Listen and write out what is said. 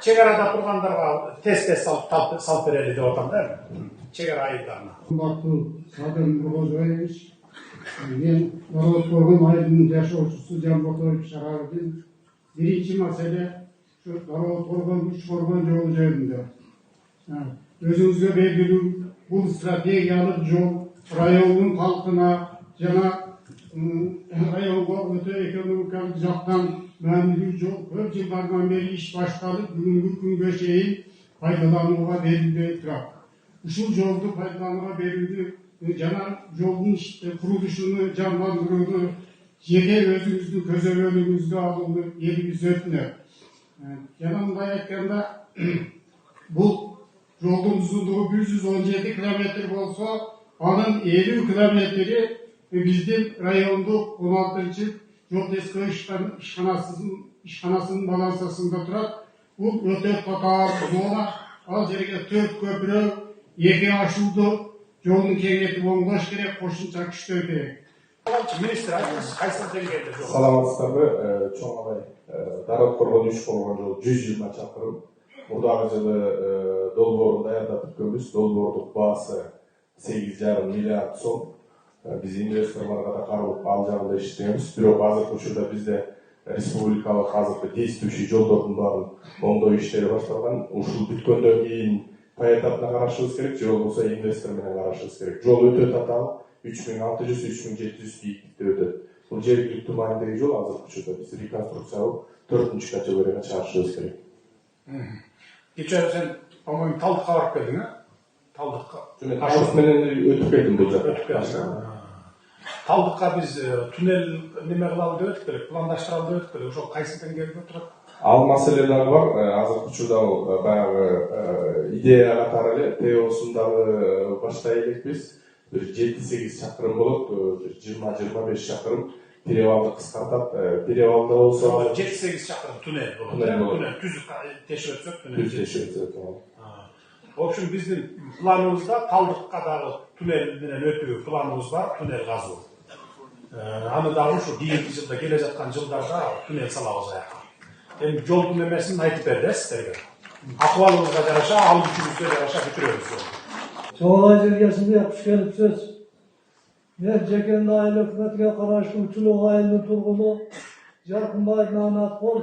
Çegarada turganlarga tez salp bereli деп атам да. Çegara айылдарына. Кымбаттуу Садыр Нургозоевич, мен Народ Коргон айылынын жашоочусу Жамботоев шаарынын биринчи маселе ушу Народ Коргон үч коргон жолу жөнүндө. Өзүңүзгө белгилүү бул стратегиялык жол райондун калкына жана районго өтө экономикалык жактан маанилүү жол. Көп жылдардан бери иш башталып, бүгүнкү күнгө чейин пайдаланууга берилбей турат. Ушул жолду пайдаланууга берүүнү жана жолдун курулушуну жандандырууну жеке өзүңүздүн көзөмөлүңүзгө алууну элибиз өтүнөт. Жана мындай айтканда, бул жолдун узундугу 117 километр болсо, анын 50 километри биздин райондук 16-чы жол тескөө ишканасынын балансасында турат. Бул өтө татаал зона. Ал жерге 4 көпүрө, 2 ашылды жолун кеңейтип оңдош керек, кошумча күчтөө керек. Министр айтыңыз, кайсы деңгээлде жол? Саламатсыздарбы? Чоң агай, Народ Коргон 3 коргон жол 120 чакырым. Мурдагы жылы долбоорун даярдап бүткөнбүз. Долбоордук баасы 8,5 миллиард сом. Биз инвесторлорго да каралып ал жагында иштейбиз. Бирок азыркы учурда бизде республикалык азыркы действующий жолдордун баарын оңдоо иштери башталган. Ушул бүткөндөн кийин поэтапна карашыбыз керек, же болбосо инвестор менен карашыбыз керек. Жол өтө татаал, 3600-3700 бийиктикте өтөт. Бул жергиликтүү маанидеги жол азыркы учурда биз реконструкциялап 4-категорияга чыгарышыбыз керек. Кече сен, по-моему, Талдыкка барып келдиң, Талдыкка. Ашып менен өтүп келдим бул жакка. Өтүп келдиң. Талдыкка биз туннель неме кылалы деп өтүп келек, пландаштыралы деп өтүп келек. Ошол кайсы деңгээлде турат? Ал маселе дагы бар. Азыркы учурда баягы идея катары эле ТОсун дагы баштай элекпиз. Bir 7-8 чакырым болот, 20-25 чакырым перевалды кыскартат. Перевалда болсо 7-8 чакырым туннель болот. Туннель түзүп тешип өтсөк, В общем, биздин планыбызда Талдыкка дагы туннель менен өтүү планыбыз бар, туннель казуу. Аны дагы ушу кийинки жылда келе жаткан жылдарда туннель салабыз аяка. Эми жолдун эмесин айтып берди сиздерге. Акыбалыбызга жараша, алып күчүбүзгө жараша бүтүрөбүз. Çoğalay Zirgesi'nde yapış gelip söz. Ben Ceken'de aile hükümetine karşı uçulu ayını turgulu. Jarkın Baydın Anat Kol.